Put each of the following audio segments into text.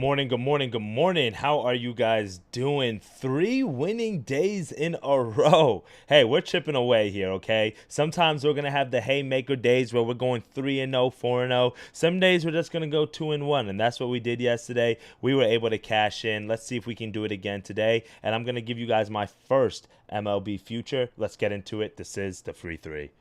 morning, good morning, good morning. How are you guys doing? 3 winning days in a row. Hey, we're chipping away here, okay? Sometimes we're going to have the haymaker days where we're going 3-0, 4-0. Some days we're just going to go 2-1, and that's what we did yesterday. We were able to cash in. Let's see if we can do it again today, and I'm going to give you guys my first MLB future. Let's get into it. This is the free three.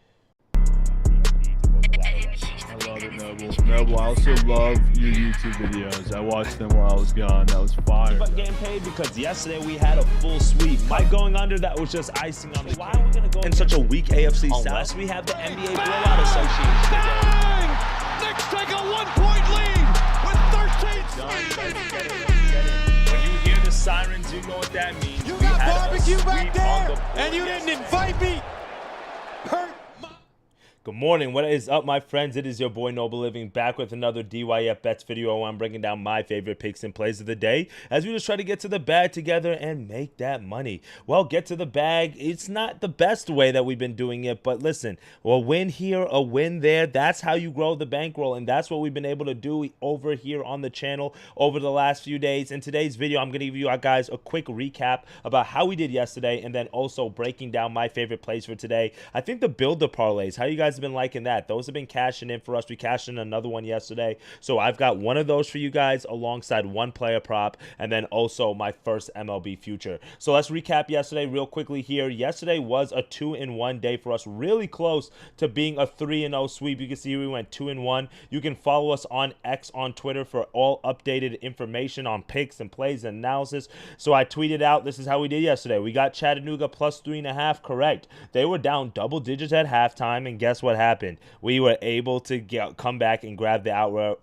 I love it, Noble. Noble, I also love your YouTube videos. I watched them while I was gone. That was fire. But getting paid because yesterday we had a full sweep. Mike going under, that was just icing on the cake. Why are we going to go in such a weak AFC South? Unless we have the NBA Blowout Association. Bang! Knicks take a 1-point lead with 13 seconds. When you hear the sirens, you know what that means. You got barbecue back there, and you didn't invite me. Hurt. Good morning. What is up, my friends? It is your boy Noble Living back with another DYF Bets video where I'm breaking down my favorite picks and plays of the day as we just try to get to the bag together and make that money. Well, get to the bag. It's not the best way that we've been doing it, but listen, a win here, a win there. That's how you grow the bankroll, and that's what we've been able to do over here on the channel over the last few days. In today's video, I'm going to give you guys a quick recap about how we did yesterday and then also breaking down my favorite plays for today. I think the builder parlays, how you guys have been liking that. Those have been cashing in for us. We cashed in another one yesterday, so I've got one of those for you guys alongside one player prop and then also my first MLB future. So let's recap yesterday real quickly here. Yesterday was a 2-in-1 day for us, really close to being a 3-0 sweep. You can see we went 2-1. You can follow us on X on Twitter for all updated information on picks and plays and analysis. So I tweeted out, this is how we did yesterday. We got Chattanooga plus 3.5 correct. They were down double digits at halftime, and guess what happened? We were able to come back and grab the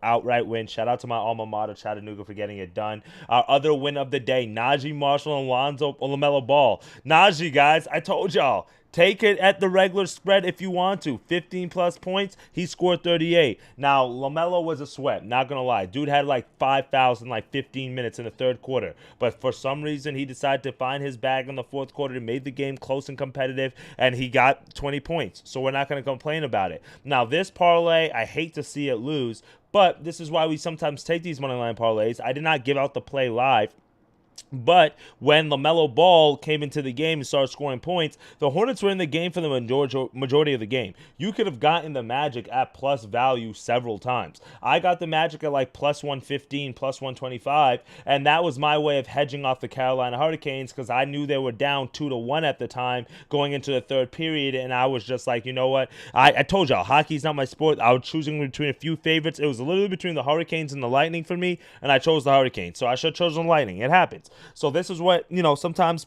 outright win. Shout out to my alma mater, Chattanooga, for getting it done. Our other win of the day, Najee Marshall and Lonzo LaMelo Ball. Najee, guys, I told y'all. Take it at the regular spread if you want to. 15 plus points. He scored 38. Now, LaMelo was a sweat. Not going to lie. Dude had like 5,000, like 15 minutes in the third quarter. But for some reason, he decided to find his bag in the fourth quarter. He made the game close and competitive, and he got 20 points. So we're not going to complain about it. Now, this parlay, I hate to see it lose, but this is why we sometimes take these moneyline parlays. I did not give out the play live. But when LaMelo Ball came into the game and started scoring points, the Hornets were in the game for the majority of the game. You could have gotten the Magic at plus value several times. I got the Magic at like plus 115, plus 125, and that was my way of hedging off the Carolina Hurricanes because I knew they were down 2-1 at the time going into the third period, and I was just like, you know what? I told y'all, hockey's not my sport. I was choosing between a few favorites. It was literally between the Hurricanes and the Lightning for me, and I chose the Hurricanes. So I should have chosen the Lightning. It happens. So this is what, sometimes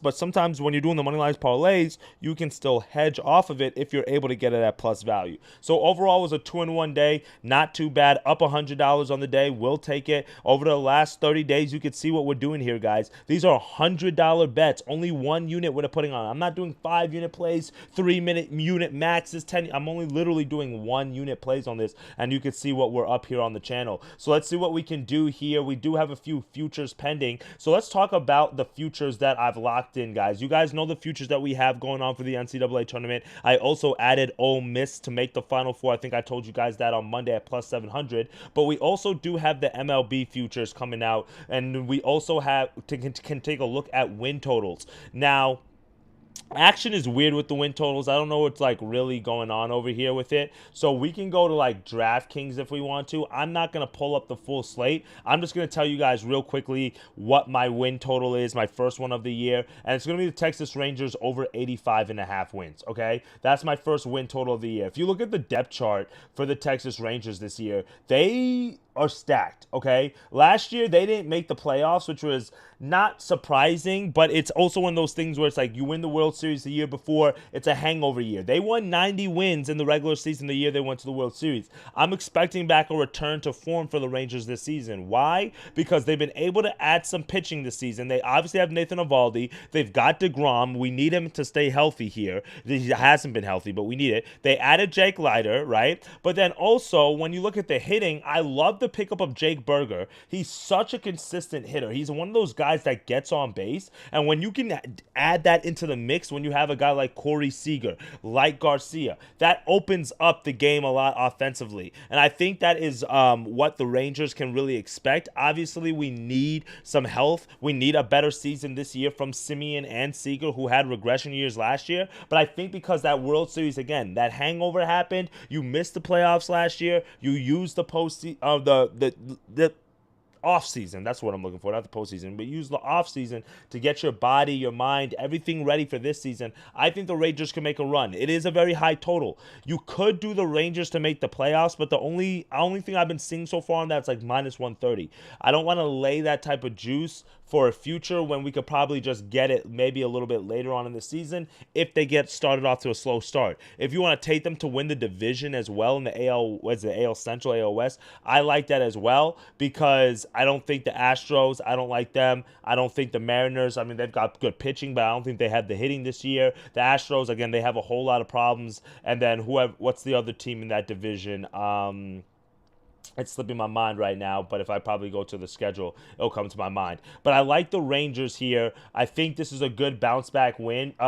when you're doing the money lines parlays, you can still hedge off of it if you're able to get it at plus value. So overall, it was a 2-in-1 day. Not too bad. Up $100 on the day. We'll take it. Over the last 30 days, you can see what we're doing here, guys. These are $100 bets. Only one unit we're putting on. I'm not doing 5-unit plays, 3-minute unit maxes, 10. I'm only literally doing 1-unit plays on this, and you can see what we're up here on the channel. So let's see what we can do here. We do have a few futures pending. So let's talk about the futures that I've locked in, guys. You guys know the futures that we have going on for the NCAA tournament. I also added Ole Miss to make the Final Four. I think I told you guys that on Monday at plus 700. But we also do have the MLB futures coming out, and we also can take a look at win totals. Now, action is weird with the win totals. I don't know what's like really going on over here with it. So we can go to like DraftKings if we want to. I'm not going to pull up the full slate. I'm just going to tell you guys real quickly what my win total is, my first one of the year. And it's going to be the Texas Rangers over 85.5 wins, okay? That's my first win total of the year. If you look at the depth chart for the Texas Rangers this year, they are stacked, okay? Last year, they didn't make the playoffs, which was not surprising, but it's also one of those things where it's like you win the World Series the year before, it's a hangover year. They won 90 wins in the regular season the year they went to the World Series. I'm expecting back a return to form for the Rangers this season. Why? Because they've been able to add some pitching this season. They obviously have Nathan Eovaldi. They've got DeGrom. We need him to stay healthy here. He hasn't been healthy, but we need it. They added Jake Leiter, right? But then also, when you look at the hitting, I love the pickup of Jake Berger. He's such a consistent hitter. He's one of those guys that gets on base, and when you can add that into the mix, Knicks, when you have a guy like Corey Seager, like Garcia, that opens up the game a lot offensively. And I think that is what the Rangers can really expect. Obviously, we need some health. We need a better season this year from Simeon and Seager, who had regression years last year. But I think because that World Series, again, that hangover happened, you missed the playoffs last year, you used the the off season. That's what I'm looking for, not the postseason, but use the off season to get your body, your mind, everything ready for this season. I think the Rangers can make a run. It is a very high total. You could do the Rangers to make the playoffs, but the only thing I've been seeing so far on that's like minus 130. I don't want to lay that type of juice for a future when we could probably just get it maybe a little bit later on in the season if they get started off to a slow start. If you want to take them to win the division as well in the AL Central, AL West, I like that as well, because I don't think the Astros, I don't like them. I don't think the Mariners, I mean, they've got good pitching, but I don't think they have the hitting this year. The Astros, again, they have a whole lot of problems. And then what's the other team in that division? It's slipping my mind right now, but if I probably go to the schedule, it'll come to my mind. But I like the Rangers here. I think this is a good bounce-back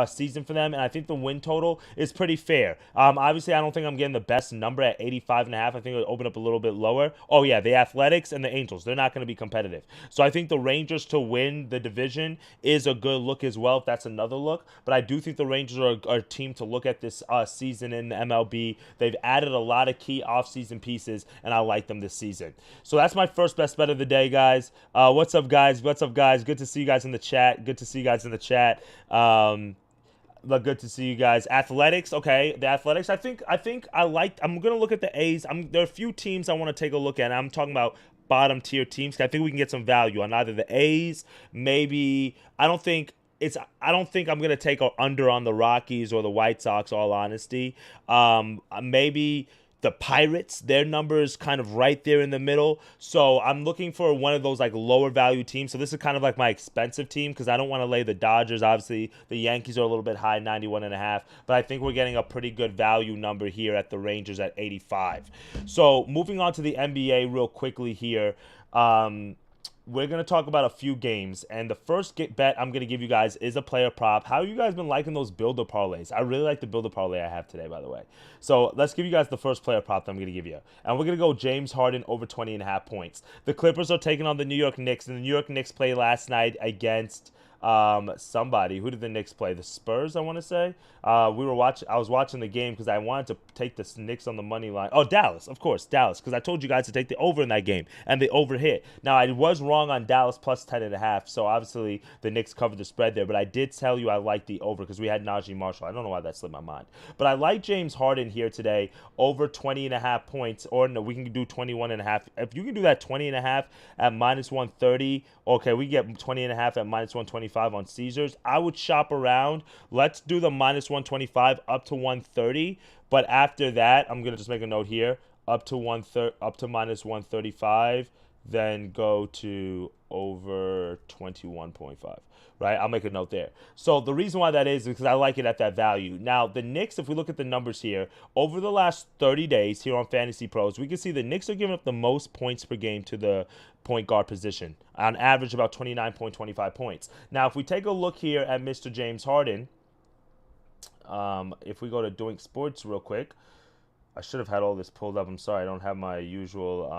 season for them, and I think the win total is pretty fair. Obviously, I don't think I'm getting the best number at 85.5. I think it'll open up a little bit lower. Oh, yeah, the Athletics and the Angels, they're not going to be competitive. So I think the Rangers to win the division is a good look as well, if that's another look. But I do think the Rangers are a team to look at this season in the MLB. They've added a lot of key offseason pieces, and I like them this season. So that's my first best bet of the day, guys. What's up, guys? Good to see you guys in the chat. Good to see you guys. Athletics, okay. The Athletics, I think I'm gonna look at the A's. There are a few teams I want to take a look at. I'm talking about bottom tier teams. I think we can get some value on either the A's, maybe. I don't think I'm going to take an under on the Rockies or the White Sox, all honesty. Maybe the Pirates, their number is kind of right there in the middle. So I'm looking for one of those like lower value teams. So this is kind of like my expensive team because I don't want to lay the Dodgers. Obviously, the Yankees are a little bit high, 91.5. But I think we're getting a pretty good value number here at the Rangers at 85. So moving on to the NBA real quickly here. We're going to talk about a few games, and the first bet I'm going to give you guys is a player prop. How have you guys been liking those builder parlays? I really like the builder parlay I have today, by the way. So let's give you guys the first player prop that I'm going to give you. And we're going to go James Harden over 20.5 points. The Clippers are taking on the New York Knicks, and the New York Knicks played last night against somebody. Who did the Knicks play? The Spurs, I want to say. I was watching the game because I wanted to take the Knicks on the money line. Oh, Dallas, of course, Dallas, because I told you guys to take the over in that game, and they over hit. Now, I was wrong on Dallas plus 10.5, so obviously the Knicks covered the spread there, but I did tell you I liked the over because we had Najee Marshall. I don't know why that slipped my mind. But I like James Harden here today over 20.5 points, or no, we can do 21.5. If you can do that 20.5 at minus 130, okay, we get 20.5 at minus 125 on Caesars. I would shop around. Let's do the minus 125 up to 130. But after that, I'm gonna just make a note here. Up to minus 135, then go to over 21.5. Right? I'll make a note there. So the reason why that is because I like it at that value. Now, the Knicks, if we look at the numbers here, over the last 30 days here on Fantasy Pros, we can see the Knicks are giving up the most points per game to the point guard position. On average, about 29.25 points. Now, if we take a look here at Mr. James Harden, if we go to Doing Sports real quick, I should have had all this pulled up. I'm sorry, I don't have my usual,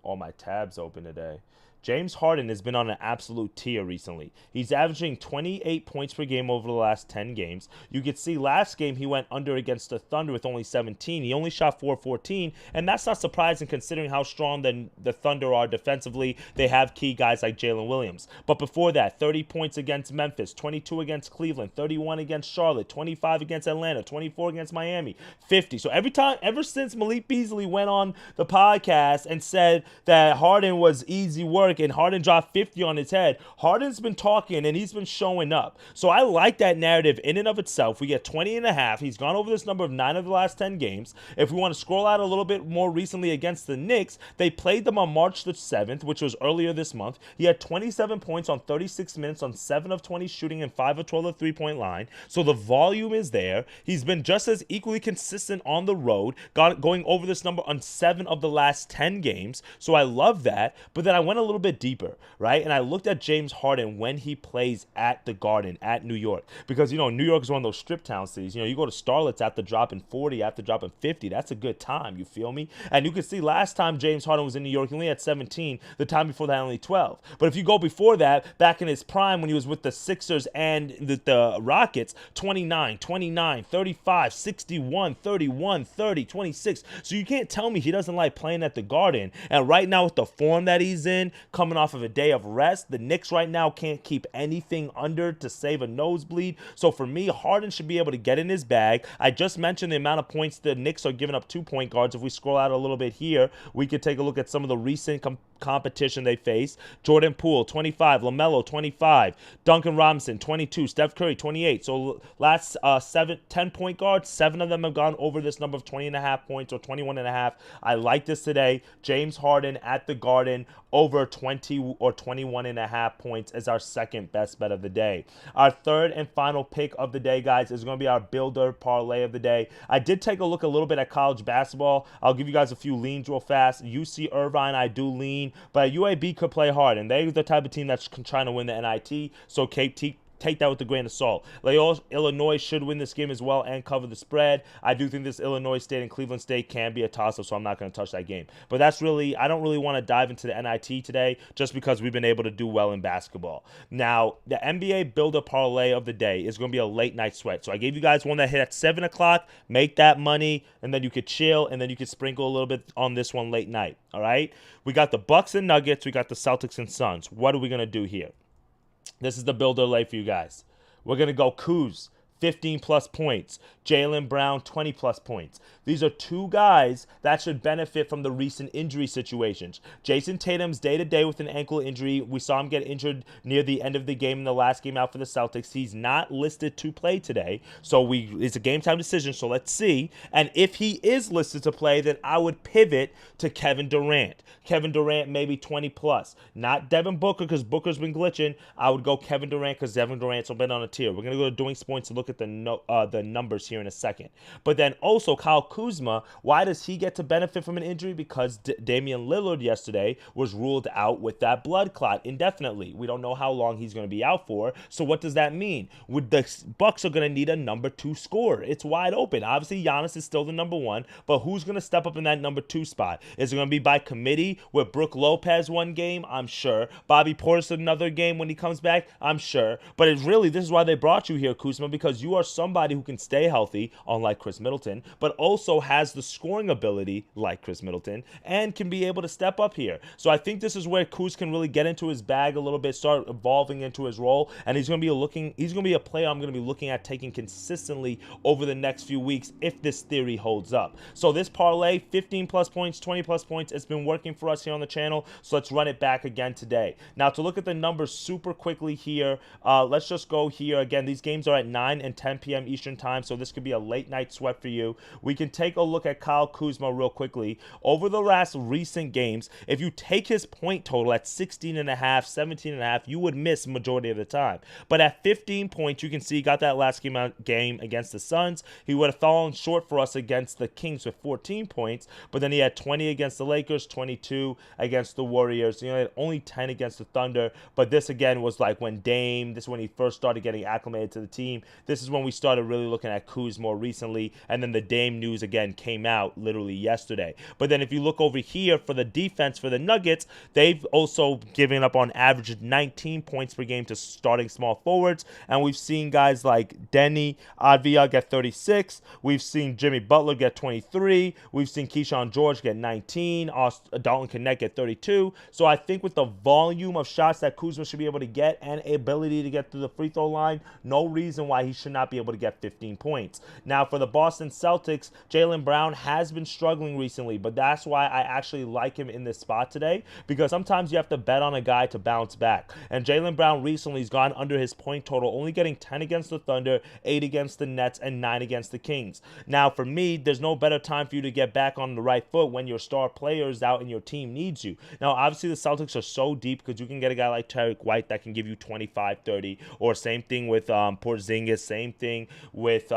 all my tabs open today. James Harden has been on an absolute tear recently. He's averaging 28 points per game over the last 10 games. You could see last game he went under against the Thunder with only 17. He only shot 4-14, and that's not surprising considering how strong the Thunder are defensively. They have key guys like Jalen Williams. But before that, 30 points against Memphis, 22 against Cleveland, 31 against Charlotte, 25 against Atlanta, 24 against Miami, 50. So ever since Malik Beasley went on the podcast and said that Harden was easy work, and Harden dropped 50 on his head, Harden's been talking and he's been showing up. So I like that narrative in and of itself. We get 20.5. He's gone over this number of 9 of the last 10 games. If we want to scroll out a little bit more recently against the Knicks, they played them on March the 7th, which was earlier this month. He had 27 points on 36 minutes on 7 of 20 shooting and 5 of 12 at three-point line. So the volume is there. He's been just as equally consistent on the road, going over this number on 7 of the last 10 games. So I love that. But then I went a little little bit deeper, right? And I looked at James Harden when he plays at the Garden at New York, because, you know, New York is one of those strip town cities. You know, you go to Starlets after dropping 40, after dropping 50. That's a good time. You feel me? And you can see last time James Harden was in New York, he only had 17. The time before that, only 12. But if you go before that, back in his prime when he was with the Sixers and the Rockets, 29, 29, 35, 61, 31, 30, 26. So you can't tell me he doesn't like playing at the Garden. And right now with the form that he's in, coming off of a day of rest, the Knicks right now can't keep anything under to save a nosebleed. So for me, Harden should be able to get in his bag. I just mentioned the amount of points the Knicks are giving up 2-point guards. If we scroll out a little bit here, we could take a look at some of the recent competition they face. Jordan Poole, 25. LaMelo, 25. Duncan Robinson, 22. Steph Curry, 28. So last 10 point guards, 7 of them have gone over this number of 20.5 points or 21.5. I like this today. James Harden at the Garden over 20 or 21.5 points is our second best bet of the day. Our third and final pick of the day, guys, is going to be our builder parlay of the day. I did take a look a little bit at college basketball. I'll give you guys a few leans real fast. UC Irvine, I do lean, but UAB could play hard, and they're the type of team that's trying to win the NIT, so take that with a grain of salt. Illinois should win this game as well and cover the spread. I do think this Illinois State and Cleveland State can be a toss-up, so I'm not going to touch that game. But that's really, I don't really want to dive into the NIT today just because we've been able to do well in basketball. Now, the NBA Builder Parlay of the day is going to be a late night sweat. So I gave you guys one that hit at 7 o'clock. Make that money, and then you could chill, and then you could sprinkle a little bit on this one late night, all right? We got the Bucks and Nuggets. We got the Celtics and Suns. What are we going to do here? This is the builder lay for you guys. We're going to go Kuz, 15-plus points. Jaylen Brown, 20-plus points. These are two guys that should benefit from the recent injury situations. Jason Tatum's day-to-day with an ankle injury. We saw him get injured near the end of the game in the last game out for the Celtics. He's not listed to play today, so it's a game-time decision, so let's see. And if he is listed to play, then I would pivot to Kevin Durant. Kevin Durant maybe 20-plus. Not Devin Booker, because Booker's been glitching. I would go Kevin Durant because Devin Durant's been on a tier. We're going to go to Doing Points to look at the numbers here in a second. But then also Kyle Kuzma, why does he get to benefit from an injury? Because Damian Lillard yesterday was ruled out with that blood clot indefinitely. We don't know how long he's going to be out for. So what does that mean? The Bucks are going to need a number 2 scorer. It's wide open. Obviously, Giannis is still the number 1, but who's going to step up in that number 2 spot? Is it going to be by committee with Brook Lopez one game? I'm sure. Bobby Portis another game when he comes back? I'm sure. But this is why they brought you here, Kuzma, because you are somebody who can stay healthy, unlike Chris Middleton, but also has the scoring ability like Chris Middleton and can be able to step up here. So I think this is where Kuz can really get into his bag a little bit, start evolving into his role, and he's going to be a player I'm going to be looking at taking consistently over the next few weeks if this theory holds up. So this parlay, 15-plus points, 20-plus points, it's been working for us here on the channel, so let's run it back again today. Now, to look at the numbers super quickly here, let's just go here. Again, these games are at 9 and 10 p.m. Eastern time, so this could be a late night sweat for you. We can take a look at Kyle Kuzma real quickly. Over the last recent games, if you take his point total at 16.5, 17.5, you would miss majority of the time. But at 15 points, you can see he got that last game against the Suns. He would have fallen short for us against the Kings with 14 points, but then he had 20 against the Lakers, 22 against the Warriors. He had only 10 against the Thunder, but this again was like when this is when he first started getting acclimated to the team. This is when we started really looking at Kuz more recently, and then the Dame news again came out literally yesterday. But then if you look over here for the defense for the Nuggets, they've also given up on average 19 points per game to starting small forwards, and we've seen guys like Denny Advia get 36. We've seen Jimmy Butler get 23. We've seen Keyshawn George get 19. Dalton Knecht get 32. So I think with the volume of shots that Kuzma should be able to get and ability to get to the free throw line, no reason why he should not be able to get 15 points. Now for the Boston Celtics, Jaylen Brown has been struggling recently, but that's why I actually like him in this spot today, because sometimes you have to bet on a guy to bounce back. And Jaylen Brown recently has gone under his point total, only getting 10 against the Thunder, 8 against the Nets, and 9 against the Kings. Now for me, there's no better time for you to get back on the right foot when your star player is out and your team needs you. Now obviously the Celtics are so deep because you can get a guy like Tariq White that can give you 25, 30, or same thing with Porzingis, same thing with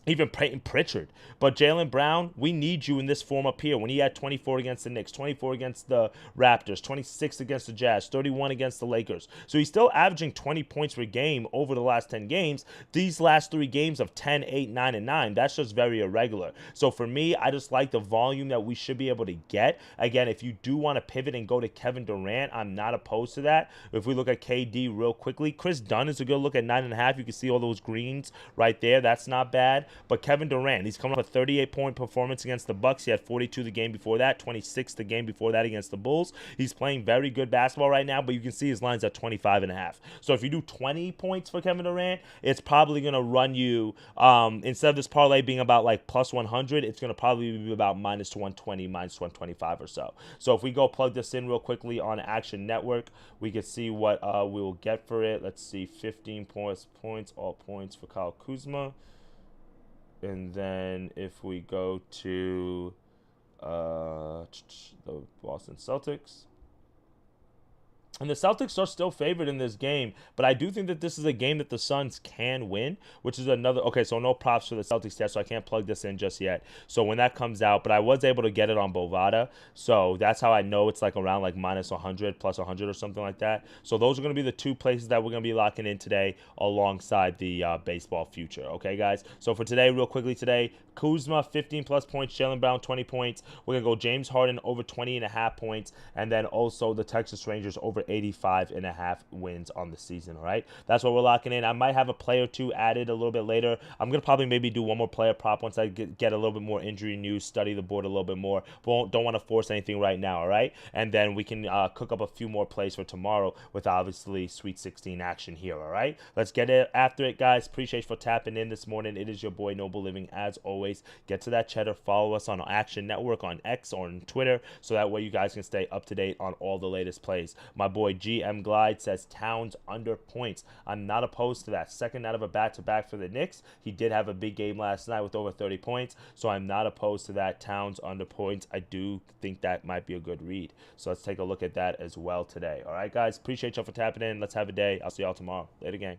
even Peyton Pritchard. But Jaylen Brown, we need you in this form up here. When he had 24 against the Knicks, 24 against the Raptors, 26 against the Jazz, 31 against the Lakers. So he's still averaging 20 points per game over the last 10 games. These last 3 games of 10, 8, 9, and 9, that's just very irregular. So for me, I just like the volume that we should be able to get. Again, if you do want to pivot and go to Kevin Durant, I'm not opposed to that. If we look at KD real quickly, Chris Dunn is a good look at 9.5. You can see all those greens right there. That's not bad. But Kevin Durant, he's coming up a 38-point performance against the Bucks. He had 42 the game before that, 26 the game before that against the Bulls. He's playing very good basketball right now, but you can see his line's at 25.5. So if you do 20 points for Kevin Durant, it's probably going to run you, instead of this parlay being about like plus 100, it's going to probably be about minus 120, minus 125 or so. So if we go plug this in real quickly on Action Network, we can see what we will get for it. Let's see, 15 points, all points for Kyle Kuzma. And then if we go to the Boston Celtics, and the Celtics are still favored in this game, but I do think that this is a game that the Suns can win, which is another. Okay, so no props for the Celtics yet, so I can't plug this in just yet. So when that comes out, but I was able to get it on Bovada, so that's how I know it's like around like minus 100, plus 100 or something like that. So those are going to be the 2 places that we're going to be locking in today alongside the baseball future. Okay, guys? So for today, real quickly today, Kuzma, 15-plus points, Jaylen Brown, 20 points. We're going to go James Harden over 20.5 points, and then also the Texas Rangers over 85.5 wins on the season. All right, that's what we're locking in. I might have a player or 2 added a little bit later. I'm gonna probably maybe do one more player prop once I get a little bit more injury news, study the board a little bit more, but don't want to force anything right now. All right, and then we can cook up a few more plays for tomorrow with obviously Sweet 16 action here. All right, let's get it after it, guys. Appreciate you for tapping in this morning. It is your boy Noble Living, as always. Get to that cheddar. Follow us on Action Network on X or on Twitter, so that way you guys can stay up to date on all the latest plays. My boy GM Glide says Towns under points. I'm not opposed to that. Second out of a back-to-back for the Knicks. He did have a big game last night with over 30 points, so I'm not opposed to that. Towns under points. I do think that might be a good read. So let's take a look at that as well today. All right, guys. Appreciate y'all for tapping in. Let's have a day. I'll see y'all tomorrow. Later, gang.